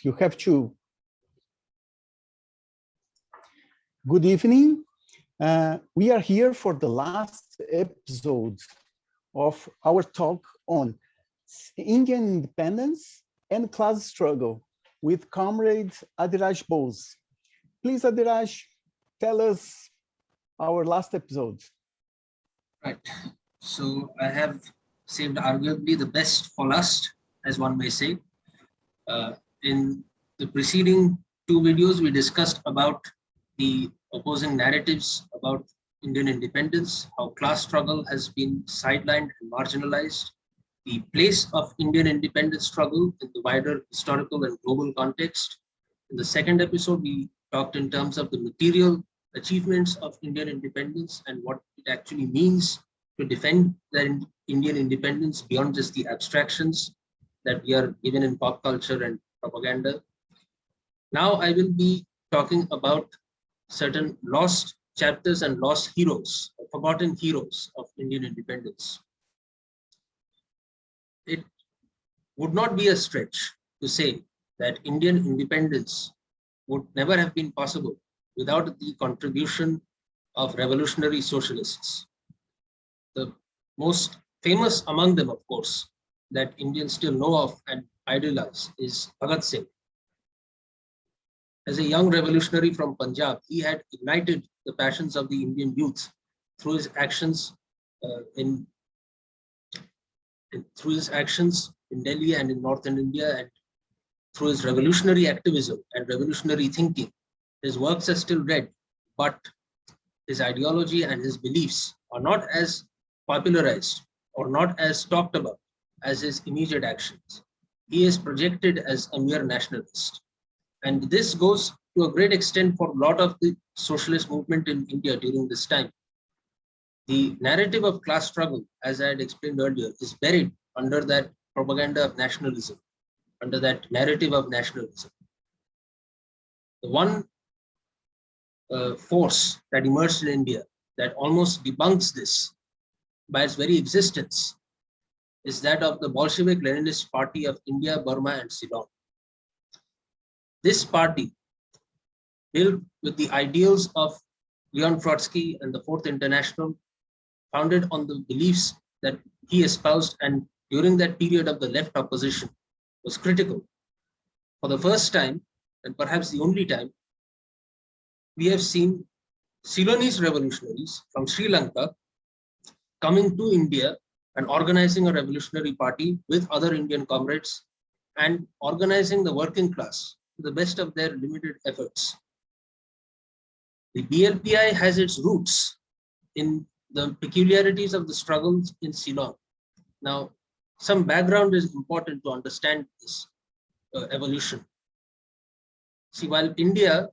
You have to. Good evening. We are here for the last episode of our talk on Indian independence and class struggle with Comrade Adiraj Bose. Please, Adiraj, tell us our last episode. Right. So I have saved arguably the best for last, as one may say. In the preceding two videos, we discussed about the opposing narratives about Indian independence, how class struggle has been sidelined and marginalized, the place of Indian independence struggle in the wider historical and global context. In the second episode, we talked in terms of the material achievements of Indian independence and what it actually means to defend the Indian independence beyond just the abstractions that we are given in pop culture and propaganda. Now I will be talking about certain lost chapters and lost heroes, forgotten heroes of Indian independence. It would not be a stretch to say that Indian independence would never have been possible without the contribution of revolutionary socialists. The most famous among them, of course, that Indians still know of and idolize is Bhagat Singh. As a young revolutionary from Punjab, he had ignited the passions of the Indian youth through his actions in Delhi and in northern India, and through his revolutionary activism and revolutionary thinking. His works are still read, but his ideology and his beliefs are not as popularized or not as talked about as his immediate actions. He is projected as a mere nationalist. And this goes to a great extent for a lot of the socialist movement in India during this time. The narrative of class struggle, as I had explained earlier, is buried under that propaganda of nationalism, under that narrative of nationalism. The one force that emerged in India that almost debunks this by its very existence is that of the Bolshevik-Leninist Party of India, Burma, and Ceylon. This party, built with the ideals of Leon Trotsky and the Fourth International, founded on the beliefs that he espoused, and during that period of the left opposition, was critical. For the first time, and perhaps the only time, we have seen Ceylonese revolutionaries from Sri Lanka coming to India and organizing a revolutionary party with other Indian comrades and organizing the working class to the best of their limited efforts. The BLPI has its roots in the peculiarities of the struggles in Ceylon. Now, some background is important to understand this evolution. See, while India,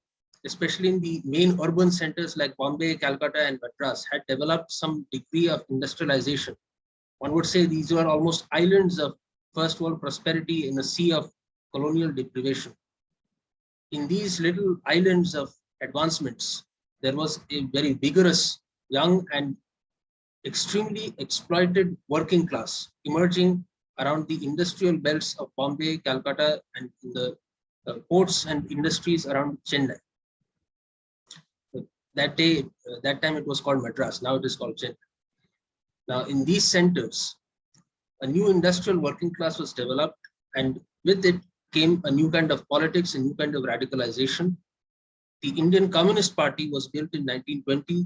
especially in the main urban centers like Bombay, Calcutta, and Madras, had developed some degree of industrialization, one would say these were almost islands of first world prosperity in a sea of colonial deprivation. In these little islands of advancements, there was a very vigorous, young, and extremely exploited working class emerging around the industrial belts of Bombay, Calcutta, and in the ports and industries around Chennai. That time it was called Madras, now it is called Chennai. Now, in these centers, a new industrial working class was developed, and with it came a new kind of politics, a new kind of radicalization. The Indian Communist Party was built in 1920.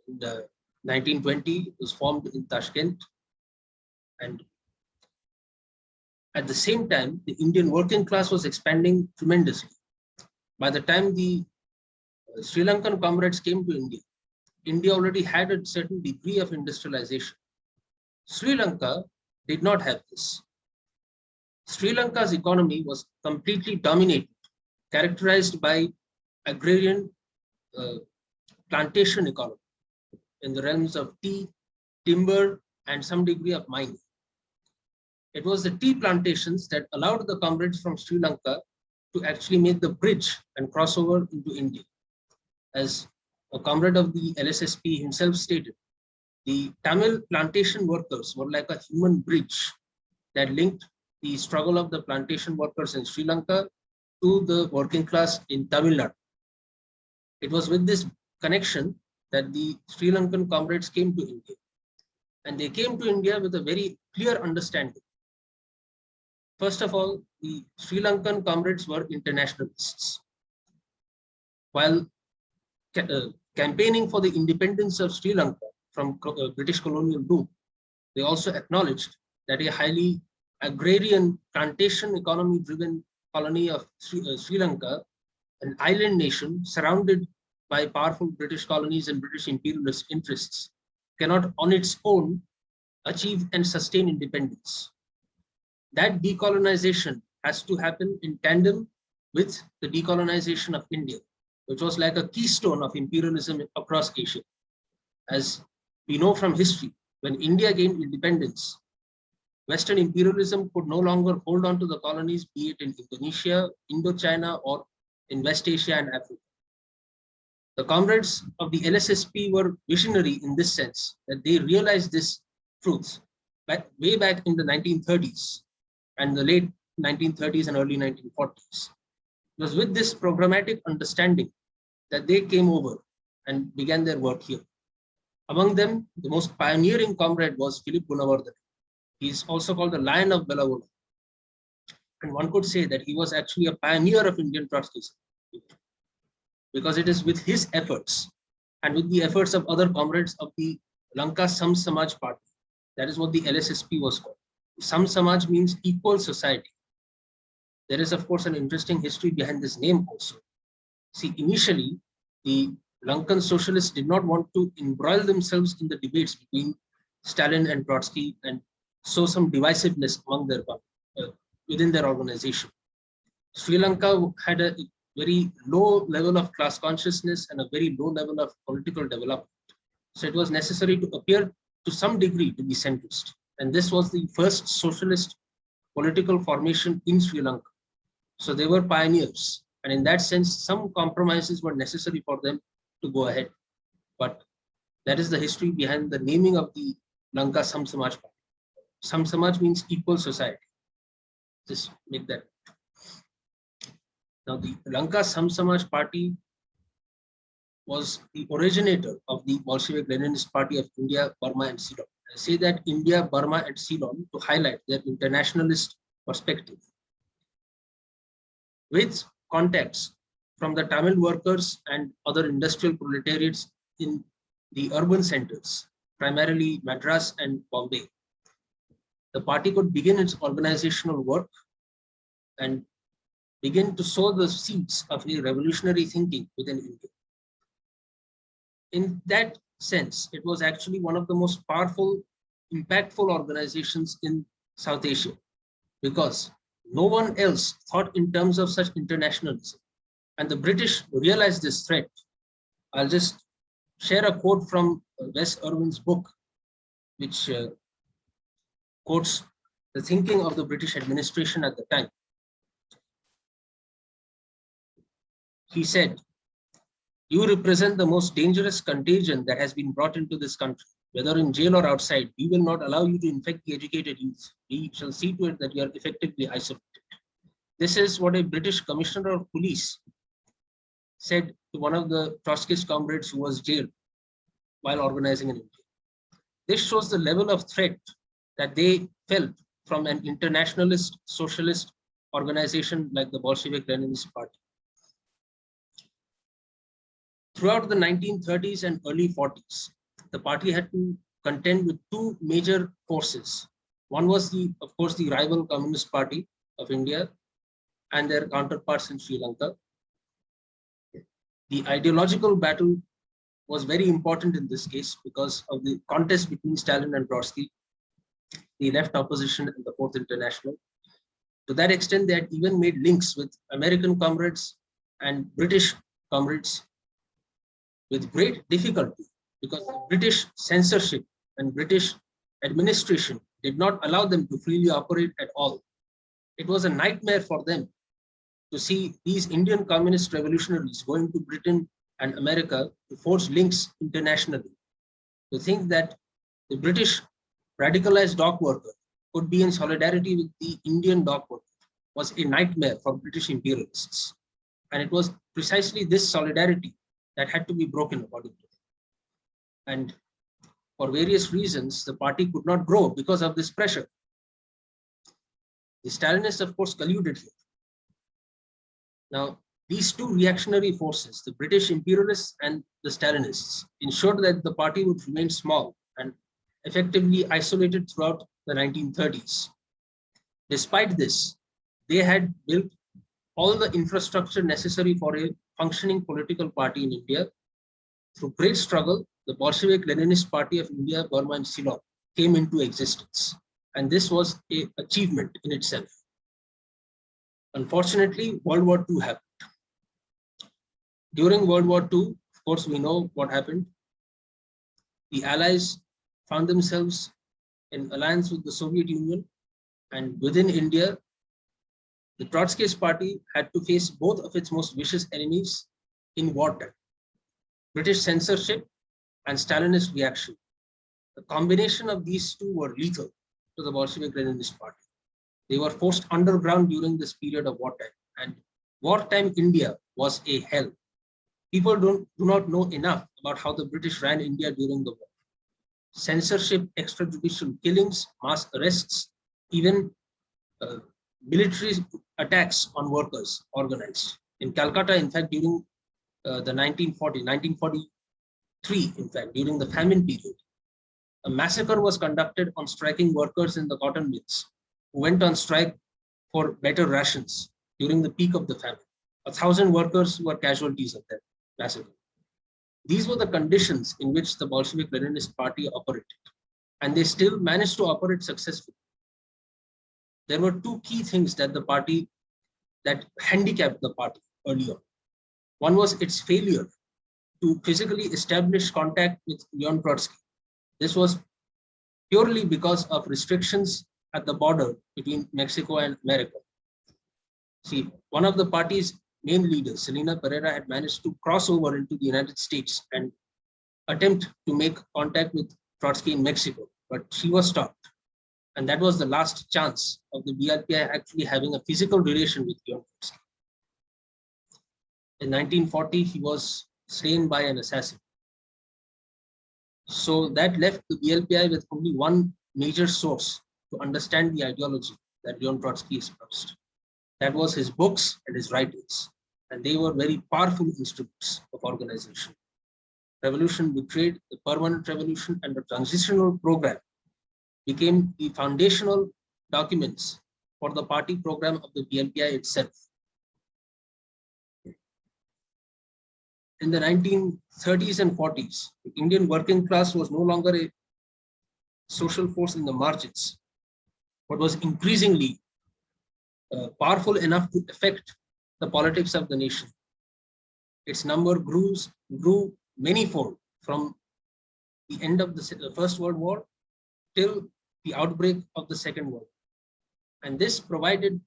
In 1920, it was formed in Tashkent. And at the same time, the Indian working class was expanding tremendously. By the time the Sri Lankan comrades came to India, India already had a certain degree of industrialization. Sri Lanka did not have this. Sri Lanka's economy was completely dominated, characterized by agrarian plantation economy in the realms of tea, timber, and some degree of mining. It was the tea plantations that allowed the comrades from Sri Lanka to actually make the bridge and cross over into India. As a comrade of the LSSP himself stated, the Tamil plantation workers were like a human bridge that linked the struggle of the plantation workers in Sri Lanka to the working class in Tamil Nadu. It was with this connection that the Sri Lankan comrades came to India. And they came to India with a very clear understanding. First of all, the Sri Lankan comrades were internationalists. While campaigning for the independence of Sri Lanka from British colonial rule, they also acknowledged that a highly agrarian plantation economy driven colony of Sri Lanka, an island nation surrounded by powerful British colonies and British imperialist interests, cannot on its own achieve and sustain independence. That decolonization has to happen in tandem with the decolonization of India, which was like a keystone of imperialism across Asia. As we know from history, when India gained independence, Western imperialism could no longer hold on to the colonies, be it in Indonesia, Indochina, or in West Asia and Africa. The comrades of the LSSP were visionary in this sense, that they realized this truth way back in the 1930s and the late 1930s and early 1940s. It was with this programmatic understanding that they came over and began their work here. Among them, the most pioneering comrade was Philip Gunawardena. He is also called the Lion of Bellavola. And one could say that he was actually a pioneer of Indian Trotskyism, because it is with his efforts and with the efforts of other comrades of the Lanka Sam Samaj Party, that is what the LSSP was called. Sam Samaj means equal society. There is, of course, an interesting history behind this name also. See, initially, the Lankan socialists did not want to embroil themselves in the debates between Stalin and Trotsky and sow some divisiveness among their within their organization. Sri Lanka had a very low level of class consciousness and a very low level of political development. So it was necessary to appear to some degree to be centrist. And this was the first socialist political formation in Sri Lanka. So they were pioneers. And in that sense, some compromises were necessary for them to go ahead. But that is the history behind the naming of the Lanka Sam Samaj Party. Sam Samaj means equal society. Just make that. Now, the Lanka Sam Samaj Party was the originator of the Bolshevik-Leninist Party of India, Burma, and Ceylon. I say that India, Burma, and Ceylon to highlight their internationalist perspective. With contacts from the Tamil workers and other industrial proletariats in the urban centers, primarily Madras and Bombay, the party could begin its organizational work and begin to sow the seeds of a revolutionary thinking within India. In that sense, it was actually one of the most powerful, impactful organizations in South Asia, because no one else thought in terms of such internationalism. And the British realized this threat. I'll just share a quote from Wes Irwin's book, which quotes the thinking of the British administration at the time. He said, "You represent the most dangerous contagion that has been brought into this country. Whether in jail or outside, we will not allow you to infect the educated youth. We shall see to it that you are effectively isolated." This is what a British commissioner of police said to one of the Trotskyist comrades who was jailed while organizing in India. This shows the level of threat that they felt from an internationalist socialist organization like the Bolshevik-Leninist Party. Throughout the 1930s and early 40s, the party had to contend with two major forces. One was, of course, the rival Communist Party of India and their counterparts in Sri Lanka. The ideological battle was very important in this case because of the contest between Stalin and Trotsky, the left opposition and the Fourth International. To that extent, they had even made links with American comrades and British comrades with great difficulty, because the British censorship and British administration did not allow them to freely operate at all. It was a nightmare for them to see these Indian communist revolutionaries going to Britain and America to forge links internationally, to think that the British radicalized dock worker could be in solidarity with the Indian dock worker. was a nightmare for British imperialists. And it was precisely this solidarity that had to be broken according to them. And for various reasons, the party could not grow because of this pressure. The Stalinists, of course, colluded here. Now, these two reactionary forces, the British imperialists and the Stalinists, ensured that the party would remain small and effectively isolated throughout the 1930s. Despite this, they had built all the infrastructure necessary for a functioning political party in India. Through great struggle, the Bolshevik-Leninist Party of India, Burma, and Ceylon came into existence. And this was an achievement in itself. Unfortunately, World War II happened. During World War II, of course, we know what happened. The Allies found themselves in alliance with the Soviet Union, and within India, the Trotskyist party had to face both of its most vicious enemies in wartime: British censorship and Stalinist reaction. The combination of these two were lethal to the Bolshevik-Leninist party. They were forced underground during this period of wartime, and wartime India was a hell. People do not know enough about how the British ran India during the war. Censorship, extrajudicial killings, mass arrests, even military attacks on workers organized. In Calcutta, in fact, during the 1943, in fact, during the famine period, a massacre was conducted on striking workers in the cotton mills who went on strike for better rations during the peak of the famine. 1,000 workers were casualties of that massacre. These were the conditions in which the Bolshevik-Leninist party operated, and they still managed to operate successfully. There were two key things that handicapped the party early on. One was its failure to physically establish contact with Leon Trotsky. This was purely because of restrictions at the border between Mexico and America. See, one of the party's main leaders, Selena Pereira, had managed to cross over into the United States and attempt to make contact with Trotsky in Mexico, but she was stopped. And that was the last chance of the BRPI actually having a physical relation with Leon Trotsky. In 1940, he was slain by an assassin. So that left the BLPI with only one major source to understand the ideology that Leon Trotsky espoused. That was his books and his writings, and they were very powerful instruments of organization. Revolution Betrayed, the Permanent Revolution, and the Transitional Program became the foundational documents for the party program of the BLPI itself. In the 1930s and 40s, the Indian working class was no longer a social force in the margins, but was increasingly powerful enough to affect the politics of the nation. Its number grew manyfold from the end of the First World War till the outbreak of the Second World War. And this provided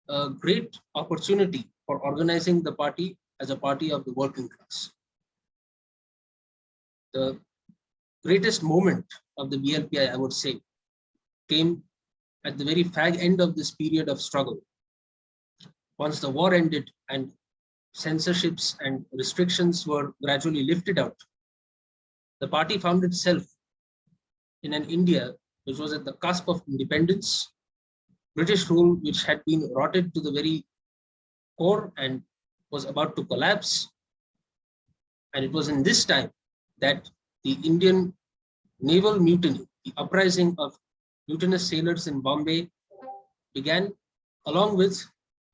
a great opportunity for organizing the party as a party of the working class. The greatest moment of the BLPI, I would say, came at the very fag end of this period of struggle. Once the war ended and censorships and restrictions were gradually lifted out, the party found itself in an India which was at the cusp of independence, British rule which had been rotted to the very core and was about to collapse. And it was in this time that the Indian naval mutiny, the uprising of mutinous sailors in Bombay, began, along with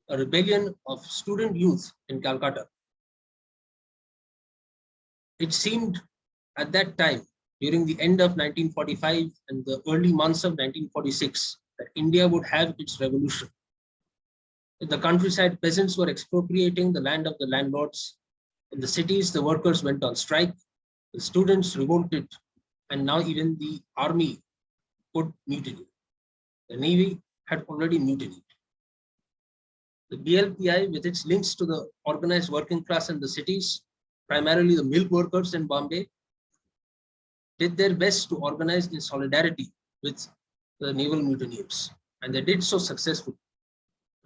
a rebellion of student youth in Calcutta. It seemed at that time, during the end of 1945 and the early months of 1946, that India would have its revolution. In the countryside, peasants were expropriating the land of the landlords. In the cities, the workers went on strike. The students revolted, and now even the army would mutiny. The Navy had already mutinied. The BLPI, with its links to the organized working class in the cities, primarily the milk workers in Bombay, did their best to organize in solidarity with the naval mutineers, and they did so successfully.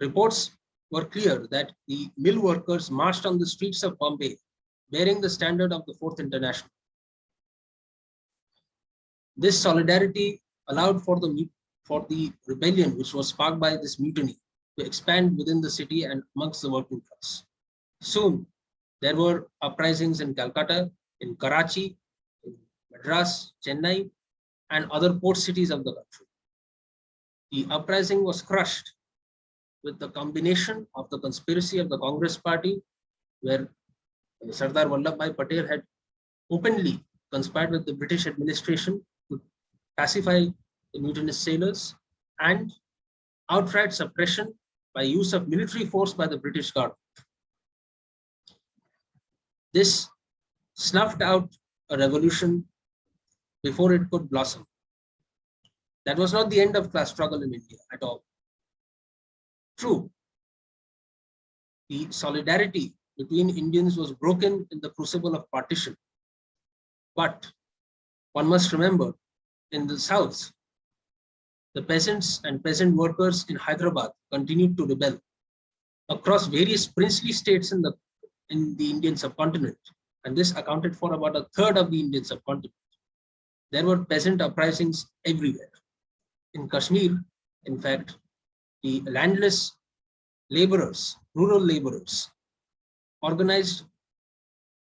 Reports were clear that the mill workers marched on the streets of Bombay bearing the standard of the Fourth International. This solidarity allowed for the rebellion, which was sparked by this mutiny, to expand within the city and amongst the working class. Soon, there were uprisings in Calcutta, in Karachi, in Madras, Chennai, and other port cities of the country. The uprising was crushed with the combination of the conspiracy of the Congress Party, where Sardar Vallabhbhai Patel had openly conspired with the British administration to pacify the mutinous sailors, and outright suppression by use of military force by the British government. This snuffed out a revolution before it could blossom. That was not the end of class struggle in India at all. True, the solidarity between Indians was broken in the crucible of partition. But one must remember, in the south, the peasants and peasant workers in Hyderabad continued to rebel across various princely states in the Indian subcontinent, and this accounted for about a third of the Indian subcontinent. There were peasant uprisings everywhere. In Kashmir, in fact, the landless laborers, rural laborers, organized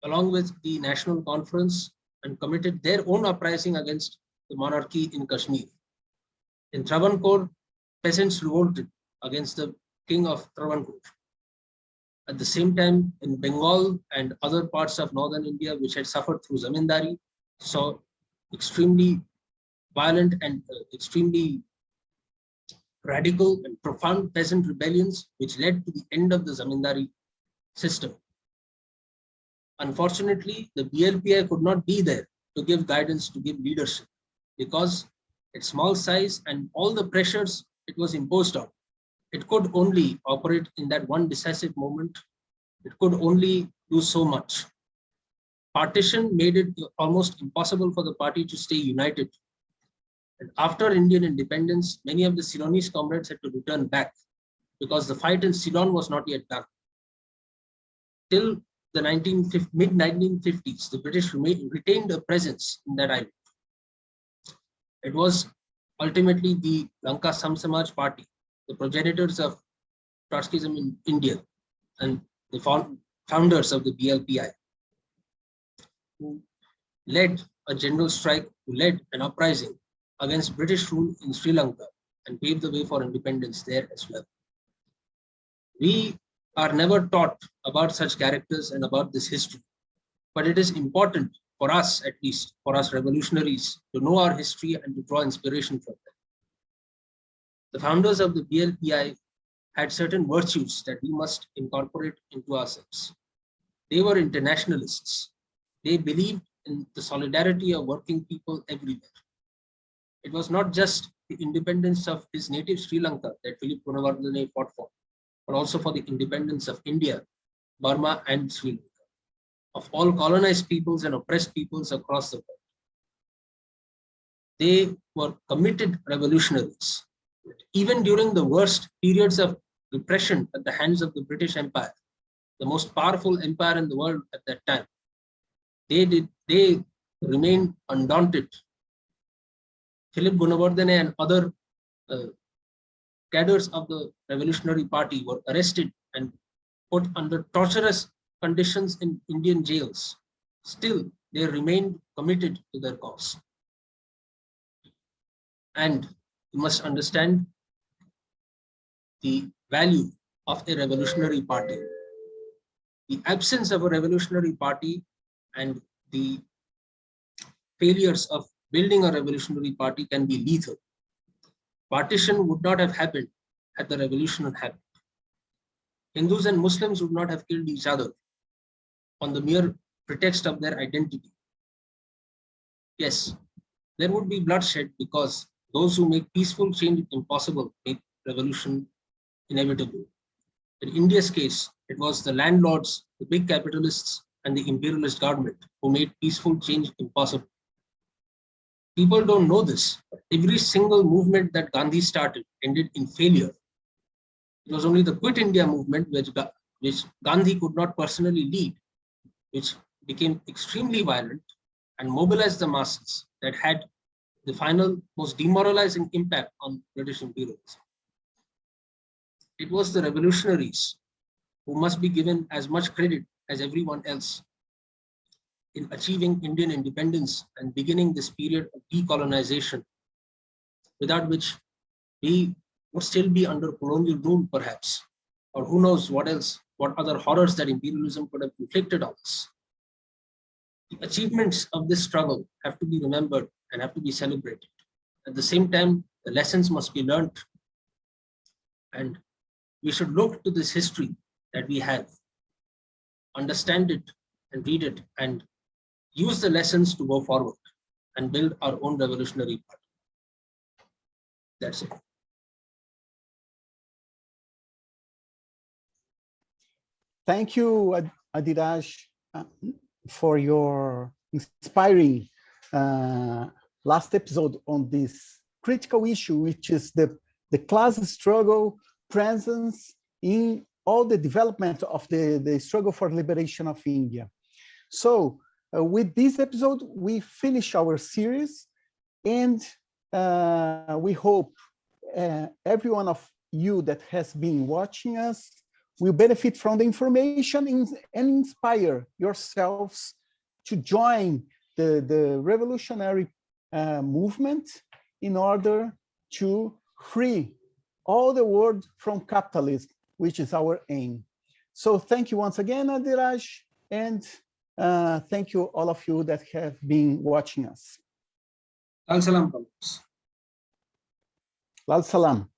along with the National Conference and committed their own uprising against the monarchy in Kashmir. In Travancore, peasants revolted against the king of Travancore. At the same time, in Bengal and other parts of northern India, which had suffered through zamindari, saw extremely violent and extremely radical and profound peasant rebellions, which led to the end of the zamindari system. Unfortunately, the BLPI could not be there to give guidance, to give leadership, because its small size and all the pressures it was imposed on, it could only operate in that one decisive moment. It could only do so much. Partition made it almost impossible for the party to stay united. And after Indian independence, many of the Ceylonese comrades had to return back because the fight in Ceylon was not yet done. Till the mid-1950s, the British retained a presence in that island. It was ultimately the Lanka Samsamaj Party, the progenitors of Trotskyism in India, and the founders of the BLPI, who led a general strike, who led an uprising against British rule in Sri Lanka and paved the way for independence there as well. We are never taught about such characters and about this history, but it is important for us, at least for us revolutionaries, to know our history and to draw inspiration from them. The founders of the BLPI had certain virtues that we must incorporate into ourselves. They were internationalists. They believed in the solidarity of working people everywhere. It was not just the independence of his native Sri Lanka that Philip Gunawardene fought for, but also for the independence of India, Burma, and Sri Lanka, of all colonized peoples and oppressed peoples across the world. They were committed revolutionaries. Even during the worst periods of repression at the hands of the British Empire, the most powerful empire in the world at that time, they remained undaunted. Philip Gunawardene and other cadres of the Revolutionary Party were arrested and put under torturous conditions in Indian jails. Still, they remained committed to their cause. And you must understand the value of a revolutionary party. The absence of a revolutionary party and the failures of building a revolutionary party can be lethal. Partition would not have happened had the revolution happened. Hindus and Muslims would not have killed each other on the mere pretext of their identity. Yes, there would be bloodshed because those who make peaceful change impossible make revolution inevitable. In India's case, it was the landlords, the big capitalists, and the imperialist government who made peaceful change impossible. People don't know this, but every single movement that Gandhi started ended in failure. It was only the Quit India movement, which Gandhi could not personally lead, which became extremely violent and mobilized the masses, that had the final most demoralizing impact on British imperialism. It was the revolutionaries who must be given as much credit as everyone else in achieving Indian independence and beginning this period of decolonization, without which we would still be under colonial rule, perhaps, or who knows what else, what other horrors that imperialism could have inflicted on us. The achievements of this struggle have to be remembered and have to be celebrated. At the same time, the lessons must be learned, and we should look to this history that we have, understand it and read it, and use the lessons to go forward and build our own revolutionary party. That's it. Thank you, Adhiraj, for your inspiring last episode on this critical issue, which is the class struggle presence in all the development of the struggle for liberation of India. So with this episode, we finish our series, and we hope every one of you that has been watching us will benefit from the information and inspire yourselves to join the revolutionary movement in order to free all the world from capitalism, which is our aim. So thank you once again, Adhiraj, and thank you all of you that have been watching us. Al Salam. Lal Salam.